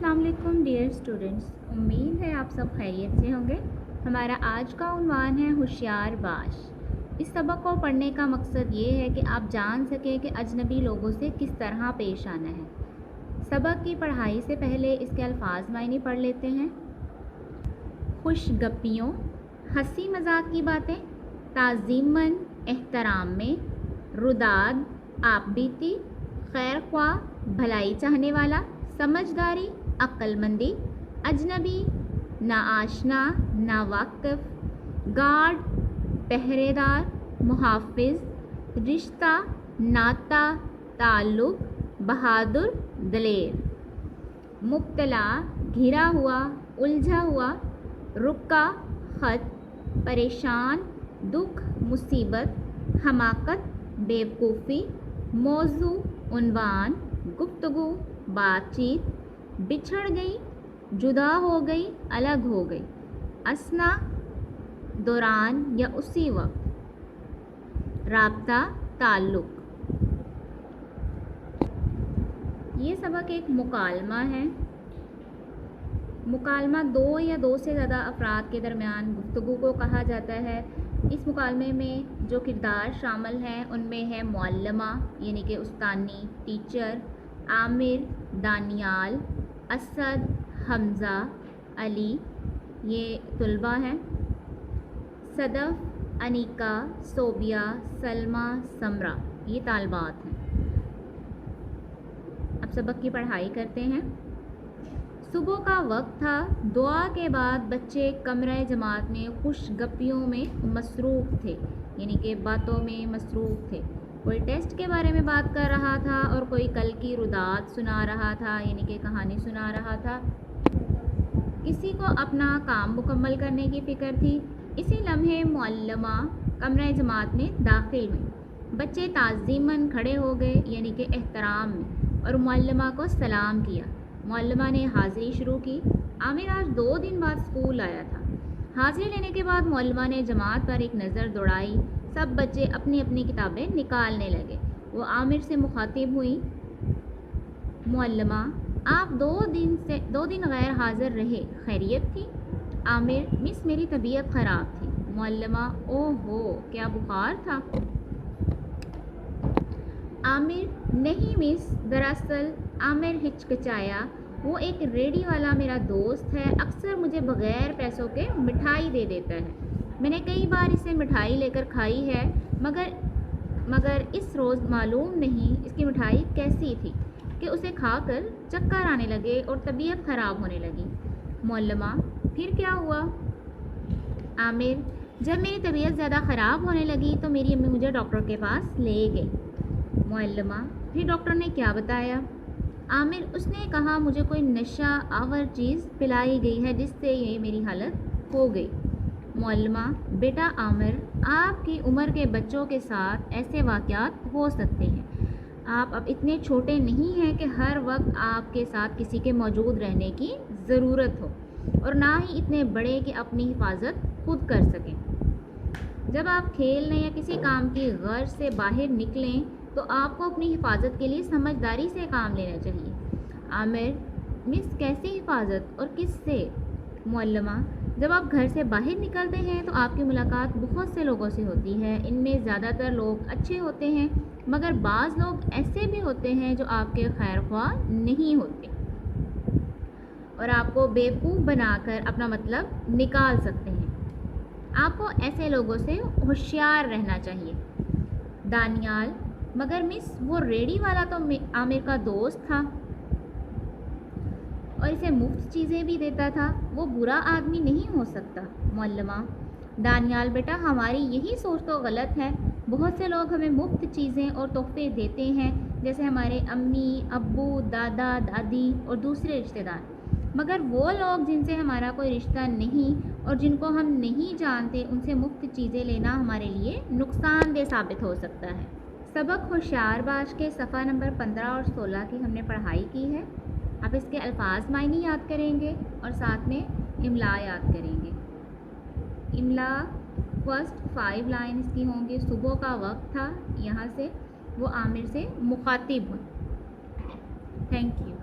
अस्सलाम वालेकुम dear students, उम्मीद है आप सब खैरियत से होंगे। हमारा आज का उन्वान है होशियार बाश। इस सबक को पढ़ने का मकसद ये है कि आप जान सकें कि अजनबी लोगों से किस तरह पेश आना है। सबक की पढ़ाई से पहले इसके अल्फाज मायने पढ़ लेते हैं। खुशगप्पियों, हंसी मजाक की बातें, ताज़ीमन एहतराम में, रुदाद आपबीती, खैर ख्वाह भलाई चाहने वाला, समझदारी अक्लमंदी, अजनबी नाआशना नावाकिफ, गार्ड पहरेदार, मुहाफिज, रिश्ता नाता ताल्लुक, बहादुर दलेर, मुब्तला घिरा हुआ उलझा हुआ, रुका ख़त परेशान दुख मुसीबत, हमाकत बेवकूफ़ी, मौजू उन्वान गुफ्तगू बातचीत, बिछड़ गई जुदा हो गई अलग हो गई, असना दौरान या उसी वक्त, राब्ता ताल्लुक। ये सबक एक मुकालमा है। मुकालमा दो या दो से ज़्यादा अफराद के दरमियान गुफ्तगू को कहा जाता है। इस मुकालमे में जो किरदार शामिल हैं उनमें है मुअल्लिमा यानी कि उस्तानी टीचर, आमिर, दानियाल, असद, हमज़ा, अली ये तुलबा हैं, सदफ़, अनीका, सोबिया, सलमा, समरा ये तालबात हैं। अब सबक की पढ़ाई करते हैं। सुबह का वक्त था। दुआ के बाद बच्चे कमरे जमात में खुशगप्पियों में मसरूफ़ थे यानी कि बातों में मसरूफ़ थे। कोई टेस्ट के बारे में बात कर रहा था और कोई कल की रुदात सुना रहा था यानी कि कहानी सुना रहा था। किसी को अपना काम मुकम्मल करने की फ़िक्र थी। इसी लम्हे मुअल्लिमा कमरे जमात में दाखिल हुई। बच्चे ताज़ीमन खड़े हो गए यानी कि एहतराम में और मुअल्लिमा को सलाम किया। मुअल्लिमा ने हाज़िरी शुरू की। आमिर आज 2 दिन बाद स्कूल आया था। हाज़िरी लेने के बाद मुअल्लिमा ने जमात पर एक नज़र दौड़ाई। सब बच्चे अपनी अपनी किताबें निकालने लगे। वो आमिर से मुखातिब हुई, मुअल्लिमा आप 2 दिन गैर हाज़िर रहे, खैरियत थी? आमिर मिस मेरी तबीयत ख़राब थी। मुअल्लिमा ओहो क्या बुखार था? आमिर नहीं मिस, दरअसल आमिर हिचकिचाया, वो एक रेडी वाला मेरा दोस्त है, अक्सर मुझे बग़ैर पैसों के मिठाई दे देता है। मैंने कई बार इसे मिठाई लेकर खाई है मगर इस रोज़ मालूम नहीं इसकी मिठाई कैसी थी कि उसे खाकर चक्कर आने लगे और तबीयत ख़राब होने लगी। मुअल्लिमा फिर क्या हुआ? आमिर जब मेरी तबीयत ज़्यादा ख़राब होने लगी तो मेरी अम्मी मुझे डॉक्टर के पास ले गई। मुअल्लिमा फिर डॉक्टर ने क्या बताया? आमिर उसने कहा मुझे कोई नशा आवर चीज़ पिलाई गई है जिससे ये मेरी हालत हो गई। मुअल्लिमा बेटा आमिर आपकी उम्र के बच्चों के साथ ऐसे वाक़यात हो सकते हैं। आप अब इतने छोटे नहीं हैं कि हर वक्त आपके साथ किसी के मौजूद रहने की ज़रूरत हो और ना ही इतने बड़े कि अपनी हिफाजत खुद कर सकें। जब आप खेलने या किसी काम की गर्ज से बाहर निकलें तो आपको अपनी हिफाजत के लिए समझदारी से काम लेना चाहिए। आमिर मिस कैसी हिफाजत और किससे? मुअल्लिमा जब आप घर से बाहर निकलते हैं तो आपकी मुलाकात बहुत से लोगों से होती है। इनमें ज़्यादातर लोग अच्छे होते हैं मगर बाज़ लोग ऐसे भी होते हैं जो आपके खैर ख्वाह नहीं होते और आपको बेवकूफ़ बनाकर अपना मतलब निकाल सकते हैं। आपको ऐसे लोगों से होशियार रहना चाहिए। दानियाल मगर मिस वो रेडी वाला तो आमिर का दोस्त था और इसे मुफ्त चीज़ें भी देता था, वो बुरा आदमी नहीं हो सकता। मुअल्लिमा दानियाल बेटा हमारी यही सोच तो गलत है। बहुत से लोग हमें मुफ्त चीज़ें और तोहफे देते हैं जैसे हमारे अम्मी अब्बू दादा दादी और दूसरे रिश्तेदार, मगर वो लोग जिनसे हमारा कोई रिश्ता नहीं और जिनको हम नहीं जानते उनसे मुफ्त चीज़ें लेना हमारे लिए नुकसानदेह साबित हो सकता है। सबक होशियार बाश के सफ़ा नंबर 15 और 16 की हमने पढ़ाई की है। आप इसके अल्फाज मायने याद करेंगे और साथ में इमला याद करेंगे। इमला फर्स्ट 5 लाइन इसकी होंगी। सुबह का वक्त था, यहाँ से वो आमिर से मुखातिब हुई। Thank you.